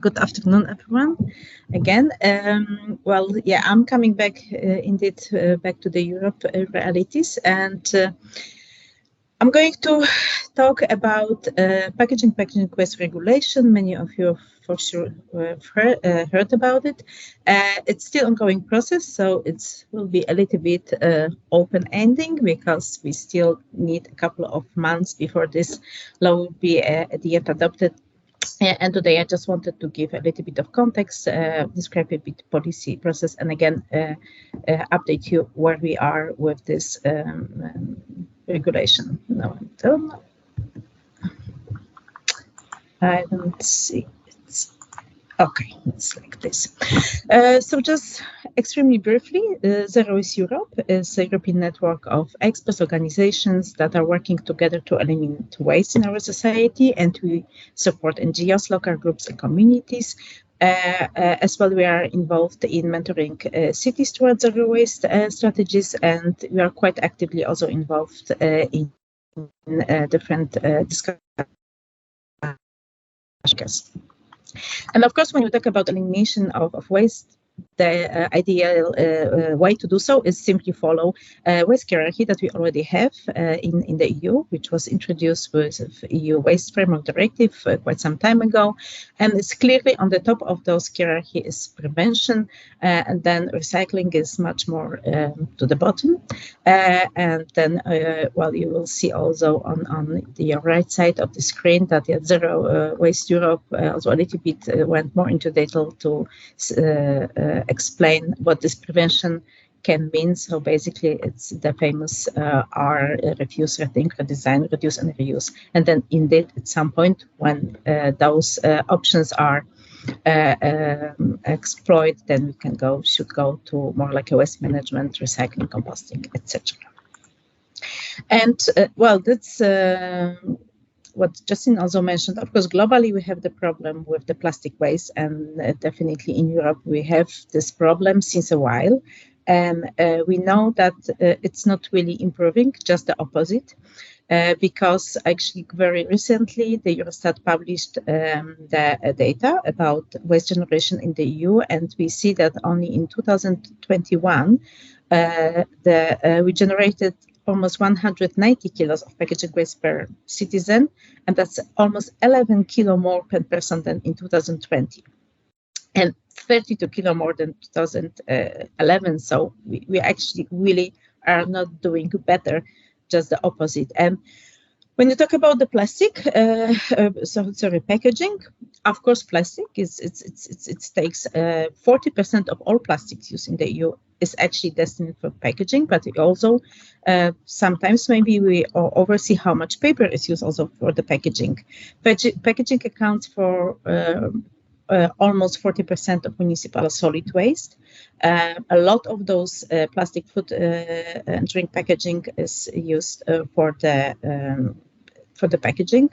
Good afternoon, everyone. Again, I'm coming back back to the Europe realities, and I'm going to talk about packaging waste regulation. Many of you for sure have heard about it. It's still ongoing process, so it will be a little bit open-ending because we still need a couple of months before this law will be at the end adopted. And today I just wanted to give a little bit of context, describe a bit policy process, and again update you where we are with this regulation. No, I don't see it. Okay, it's like this. So just extremely briefly, Zero Waste Europe is a European network of experts, organizations that are working together to eliminate waste in our society, and we support NGOs, local groups, and communities. As well, we are involved in mentoring cities towards zero waste strategies, and we are quite actively also involved in different discussions. And of course, when you talk about elimination of waste, the ideal way to do so is simply follow waste hierarchy that we already have in the EU, which was introduced with EU Waste Framework Directive quite some time ago. And it's clearly on the top of those hierarchy is prevention, and then recycling is much more to the bottom. And then, you will see also on the right side of the screen that the Zero Waste Europe also a little bit went more into detail to explain what this prevention can mean. So basically, it's the famous R, refuse, rethink, redesign, reduce, and reuse. And then indeed, at some point when those options are exploited, then we should go to more like a waste management, recycling, composting, etc. And that's what Justin also mentioned. Of course, globally, we have the problem with the plastic waste, and definitely in Europe, we have this problem since a while. And we know that it's not really improving, just the opposite, because actually very recently, the Eurostat published the data about waste generation in the EU, and we see that only in 2021, we generated almost 190 kilos of packaging waste per citizen, and that's almost 11 kilo more per person than in 2020, and 32 kilo more than 2011. So we actually really are not doing better, just the opposite. And when you talk about the plastic, packaging, of course, plastic it takes 40% of all plastics used in the EU is actually destined for packaging, but also sometimes maybe we oversee how much paper is used also for the packaging. Packaging accounts for almost 40% of municipal solid waste. A lot of those plastic food and drink packaging is used for the packaging.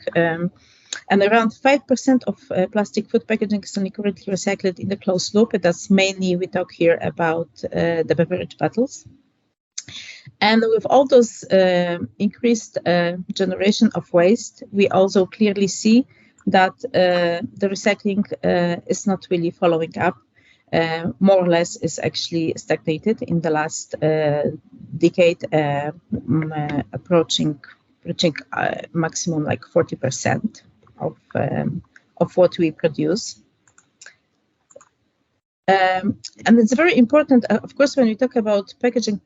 And around 5% of plastic food packaging is only currently recycled in the closed loop. And that's mainly, we talk here about the beverage bottles. And with all those increased generation of waste, we also clearly see that the recycling is not really following up. More or less is actually stagnated in the last decade, approaching maximum like 40% of what we produce. And it's very important, of course, when we talk about packaging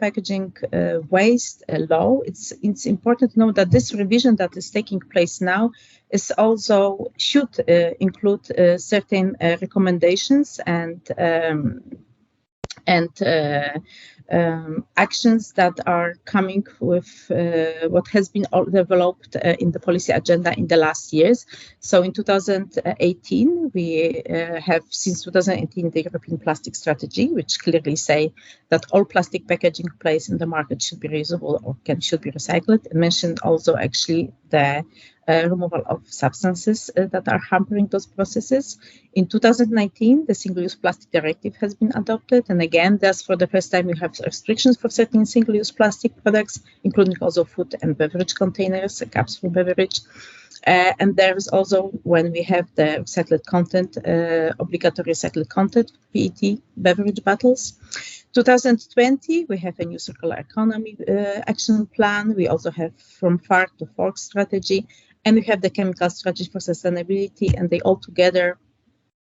waste law, it's important to know that this revision that is taking place now is also should include certain recommendations and actions that are coming with what has been developed in the policy agenda in the last years. So in 2018, we have since 2018 the European Plastic Strategy, which clearly say that all plastic packaging placed in the market should be reusable or should be recycled. It mentioned also actually the removal of substances that are hampering those processes. In 2019, the Single-Use Plastic Directive has been adopted. And again, that's for the first time we have restrictions for certain single-use plastic products, including also food and beverage containers, cups for beverage. And there is also, when we have the recycled content, obligatory recycled content, PET beverage bottles. 2020, we have a new circular economy action plan. We also have from farm to fork strategy, and we have the chemical strategy for sustainability, and they all together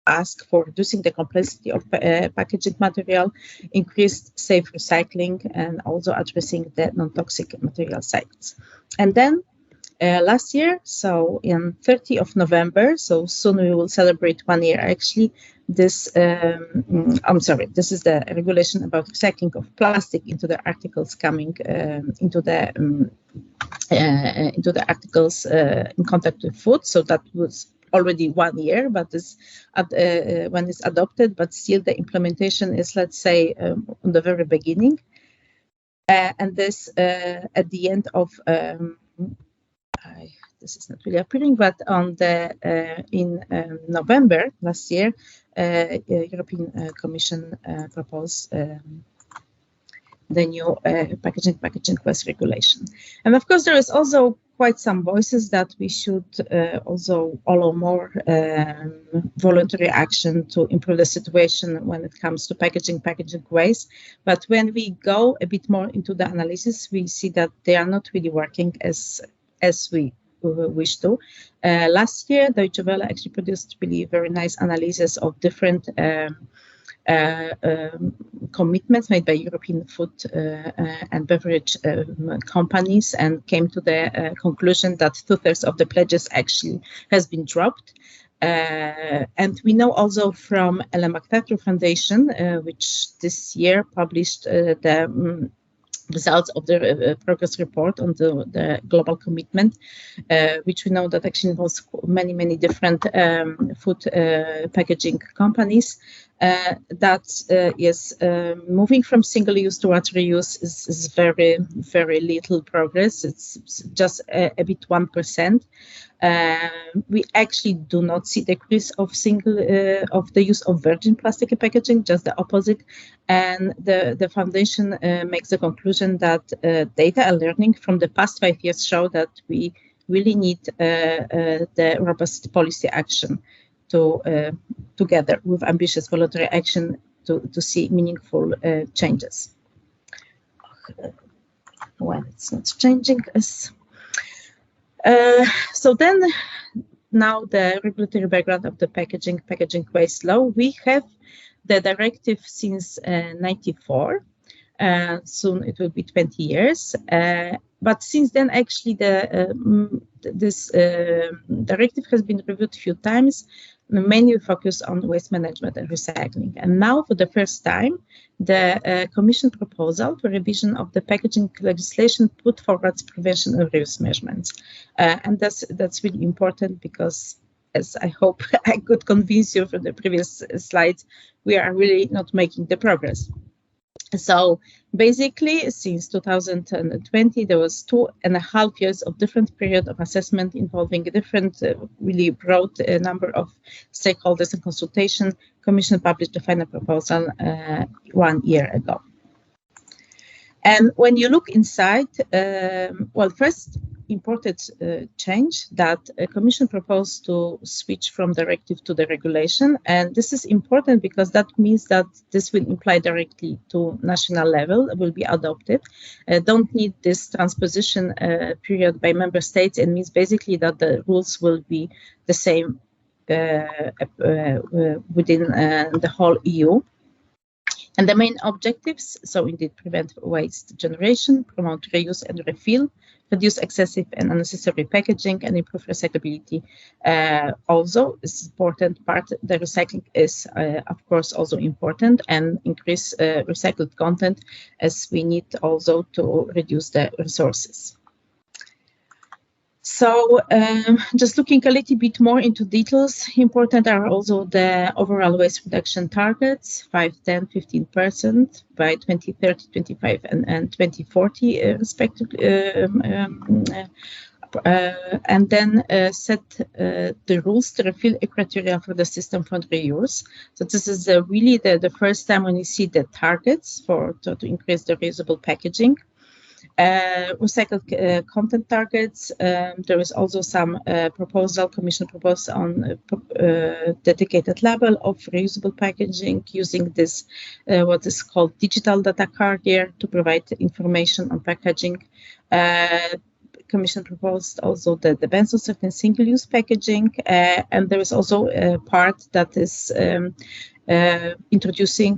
ask for reducing the complexity of packaging material, increased safe recycling, and also addressing the non-toxic material sites. And then last year, so in 30th of November, so soon we will celebrate 1 year actually, this this is the regulation about recycling of plastic into the articles coming into the articles in contact with food. So that was already 1 year, but this when it's adopted, but still the implementation is, let's say, on the very beginning. And this at the end of this is not really appearing, but on the in November last year, European Commission proposed the new packaging waste regulation. And of course, there is also quite some voices that we should also allow more voluntary action to improve the situation when it comes to packaging waste. But when we go a bit more into the analysis, we see that they are not really working as we wish to. Last year, Deutsche Welle actually produced really very nice analysis of different commitments made by European food and beverage companies, and came to the conclusion that 2/3 of the pledges actually has been dropped. And we know also from Ellen MacArthur Foundation, which this year published the results of the progress report on the global commitment, which we know that actually involves many different food packaging companies, that yes, moving from single use to water reuse is very little progress. It's just a bit 1%. We actually do not see decrease of the use of virgin plastic packaging, just the opposite. And the foundation makes the conclusion that data and learning from the past 5 years show that we really need the robust policy action to together with ambitious voluntary action to see meaningful changes. Well, it's not changing as. So then, now the regulatory background of the packaging waste law. We have the directive since 94. Soon it will be 20 years. But since then, actually, this directive has been reviewed a few times, mainly focused on waste management and recycling. And now, for the first time, the Commission proposal for revision of the packaging legislation put forward prevention and reuse measurements. And that's really important because, as I hope I could convince you from the previous slides, we are really not making the progress. So basically, since 2020, there was 2.5 years of different period of assessment involving a different, really broad number of stakeholders and consultation. Commission published the final proposal 1 year ago. And when you look inside, well, first important change that a Commission proposed to switch from directive to the regulation. And this is important because that means that this will imply directly to national level, will be adopted. Don't need this transposition period by member states. It means basically that the rules will be the same within the whole EU. And the main objectives, so indeed prevent waste generation, promote reuse and refill, reduce excessive and unnecessary packaging, and improve recyclability. Also, this important part, the recycling is, of course, also important, and increase recycled content, as we need also to reduce the resources. So just looking a little bit more into details, important are also the overall waste reduction targets, 5, 10, 15% by 2030, 25, and 2040 respectively. and then set the rules to refill a criteria for the system for reuse. So this is really the first time when you see the targets to increase the reusable packaging. Recycled content targets. There is also some Commission proposed on dedicated label of reusable packaging using this what is called digital data carrier to provide information on packaging. Commission proposed also the bans on certain single-use packaging, and there is also a part that is introducing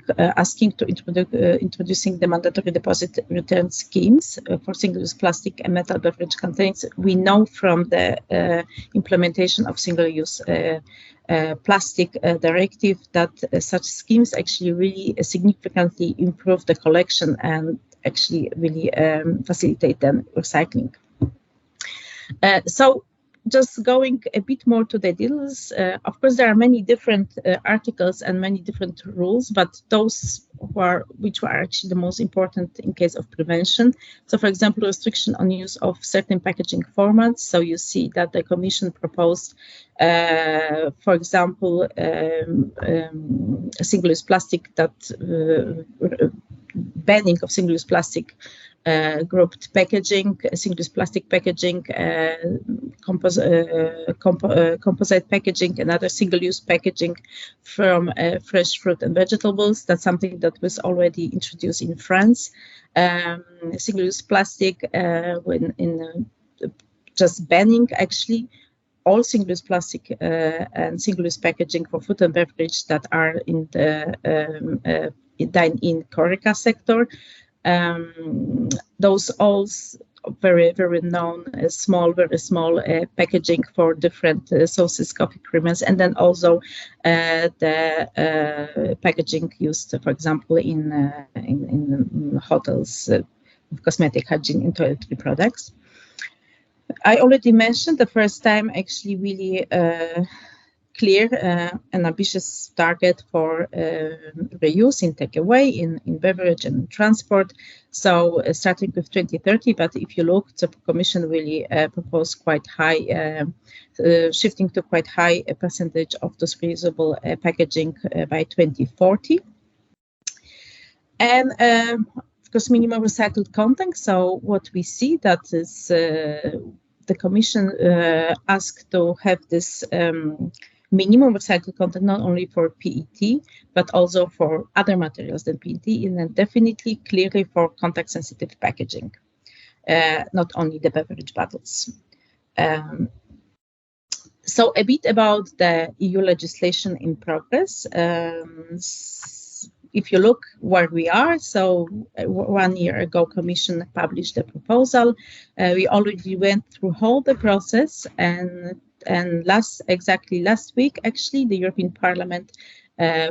the mandatory deposit return schemes for single-use plastic and metal beverage containers. We know from the implementation of single-use plastic directive that such schemes actually really significantly improve the collection and actually really facilitate then recycling. So just going a bit more to the details, of course, there are many different articles and many different rules, but those which were actually the most important in case of prevention. So, for example, restriction on use of certain packaging formats. So you see that the Commission proposed, for example, single-use plastic banning of single-use plastic grouped packaging, single-use plastic packaging, composite packaging, and other single-use packaging from fresh fruit and vegetables. That's something that was already introduced in France. Single-use plastic, just banning actually all single-use plastic and single-use packaging for food and beverage that are in the dine-in HoReCa sector. Those all very, very known very small packaging for different sauces, coffee creamers, and then also the packaging used, for example, in hotels, cosmetic hygiene and toiletry products. I already mentioned the first time actually really clear and ambitious target for reuse in takeaway, in beverage and transport. So starting with 2030, but if you look, the Commission really proposed quite high, shifting to quite high percentage of those reusable packaging by 2040. And of course, minimum recycled content. So what we see that is the Commission asked to have this minimum recycled content not only for PET, but also for other materials than PET, and then definitely clearly for contact-sensitive packaging, not only the beverage bottles. So a bit about the EU legislation in progress. If you look where we are, so 1 year ago, Commission published the proposal. We already went through all the process, and last week, actually, the European Parliament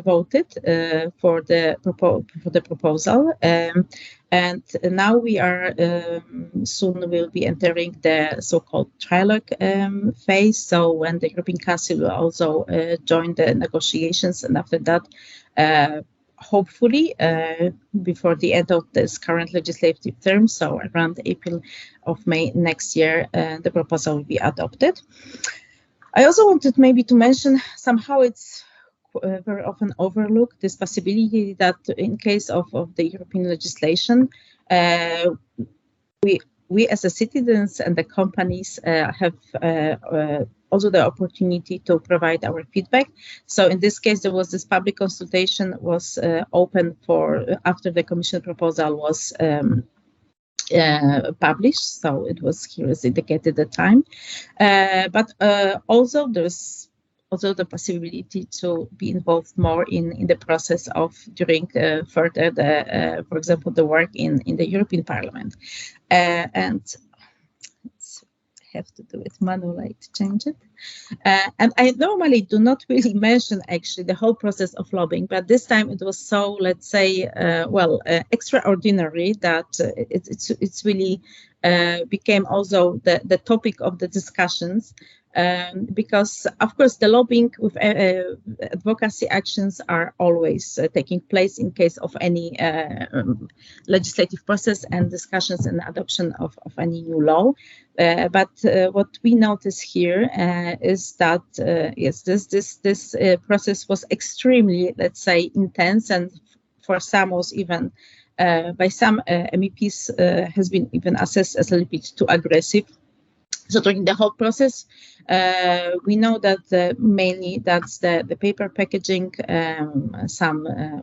voted for the proposal, and now we are soon will be entering the so-called trilogue phase. So when the European Council will also join the negotiations, and after that, hopefully before the end of this current legislative term, so around April of May next year, the proposal will be adopted. I also wanted maybe to mention, somehow it's very often overlooked, this possibility that in case of the European legislation, we as the citizens and the companies have also the opportunity to provide our feedback. So in this case, there was this public consultation was open for after the Commission proposal was published, so it was here as indicated the time. But also there's also the possibility to be involved more in the process of during further the, for example, the work in the European Parliament. And have to do it manually to change it. And I normally do not really mention actually the whole process of lobbying, but this time it was so, let's say, extraordinary that it's really became also the topic of the discussions. because, of course, the lobbying with advocacy actions are always taking place in case of any legislative process and discussions and adoption of any new law. But what we notice here is that yes, this process was extremely, let's say, intense, and for some was even by some MEPs has been even assessed as a little bit too aggressive. So during the whole process, we know that mainly that's the paper packaging.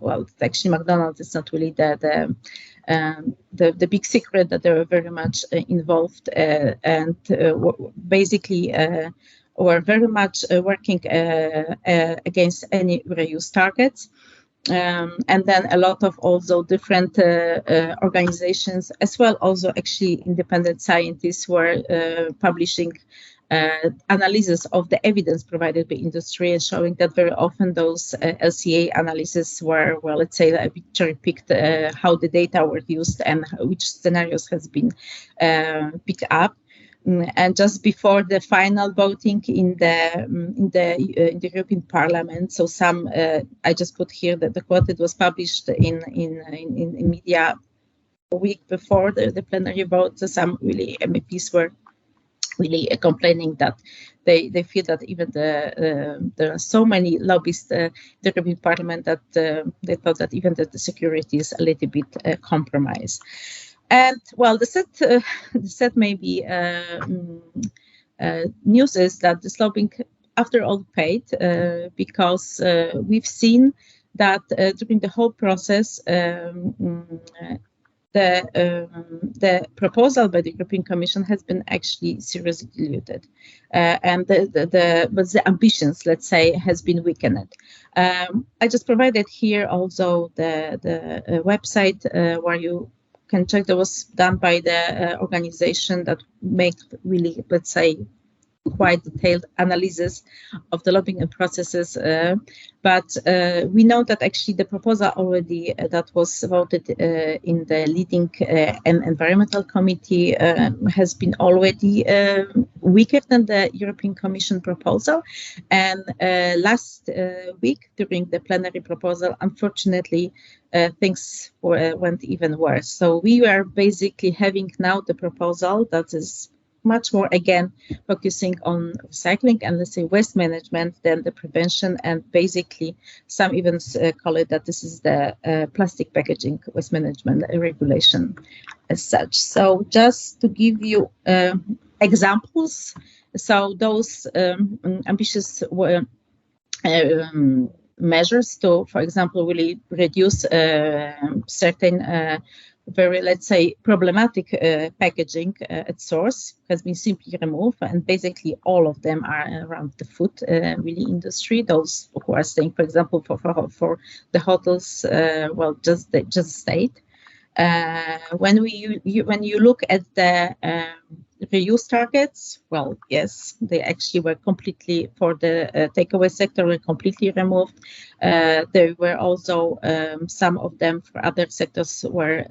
Well, actually McDonald's is not really the big secret that they were very much involved and basically were very much working against any reuse targets. And then a lot of also different organizations, as well also actually independent scientists, were publishing analysis of the evidence provided by industry, and showing that very often those LCA analyses were, well, let's say, a bit cherry-picked how the data were used and which scenarios has been picked up. And just before the final voting in the European Parliament, so some I just put here that the quote, it was published in media a week before the plenary vote. So some really MEPs were really complaining that they feel that even there are so many lobbyists in the European Parliament that they thought that even the security is a little bit compromised. And well, the sad maybe news is that this lobbying, after all, paid because we've seen that during the whole process, the proposal by the European Commission has been actually seriously diluted, and the ambitions, let's say, has been weakened. I just provided here also the website where you can check, that was done by the organization that made really, let's say, quite detailed analysis of the lobbying processes. But we know that actually the proposal already that was voted in the leading environmental committee has been already weaker than the European Commission proposal. And last week during the plenary proposal, unfortunately, things went even worse. So we are basically having now the proposal that is much more, again, focusing on recycling and, let's say, waste management than the prevention. And basically, some even call it that this is the plastic packaging waste management regulation as such. So just to give you examples, so those ambitious measures to, for example, really reduce certain very, let's say, problematic packaging at source has been simply removed, and basically all of them are around the food really industry. Those who are staying, for example, for the hotels, well, just state. When you look at the reuse targets, well, yes, they actually were completely, for the takeaway sector, were completely removed. There were also some of them for other sectors were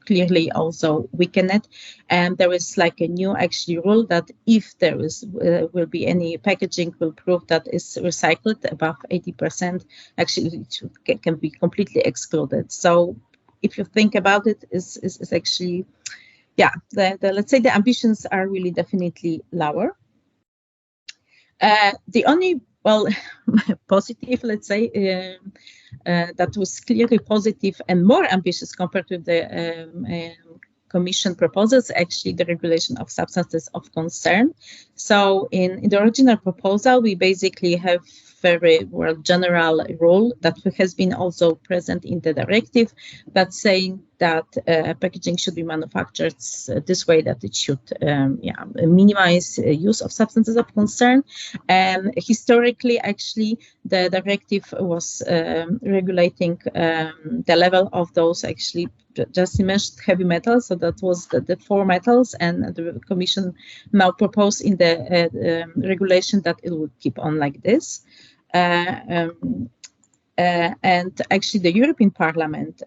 clearly also weakened. And there is like a new actually rule that if there is will be any packaging will prove that is recycled above 80%, actually it can be completely excluded. So if you think about it, is actually, yeah, let's say the ambitions are really definitely lower. The only, well, positive, let's say, that was clearly positive and more ambitious compared to the Commission proposals, actually the regulation of substances of concern. So in the original proposal, we basically have very well general rule that has been also present in the directive, that's saying that packaging should be manufactured this way, that it should minimize use of substances of concern. And historically, actually, the directive was regulating the level of those actually just mentioned heavy metals. So that was the 4 metals, and the Commission now proposed in the regulation that it will keep on like this. And actually, the European Parliament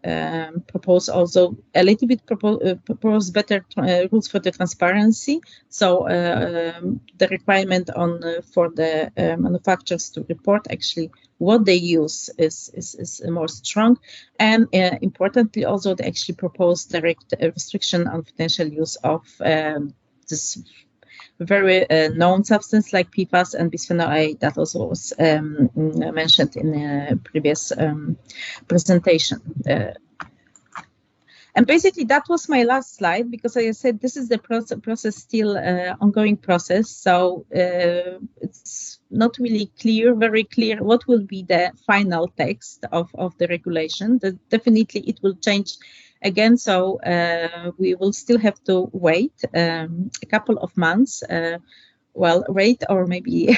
proposed also a little bit proposed better rules for the transparency. So the requirement on for the manufacturers to report actually what they use is more strong. And importantly, also they actually proposed direct restriction on potential use of this very known substance like PFAS and bisphenol A that also was mentioned in a previous presentation. And basically that was my last slide, because as I said, this is the process still ongoing process. So it's not really very clear what will be the final text of the regulation. Definitely it will change again, so we will still have to wait a couple of months. Wait, or maybe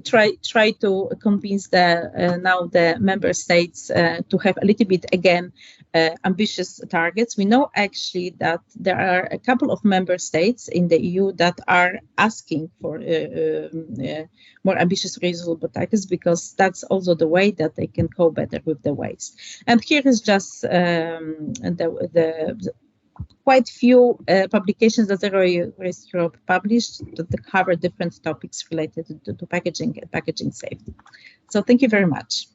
try to convince now the member states to have a little bit again ambitious targets. We know actually that there are a couple of member states in the EU that are asking for more ambitious renewable targets, because that's also the way that they can cope better with the waste. And here is just the quite few publications that Zero Waste Europe published that cover different topics related to packaging and packaging safety. So thank you very much.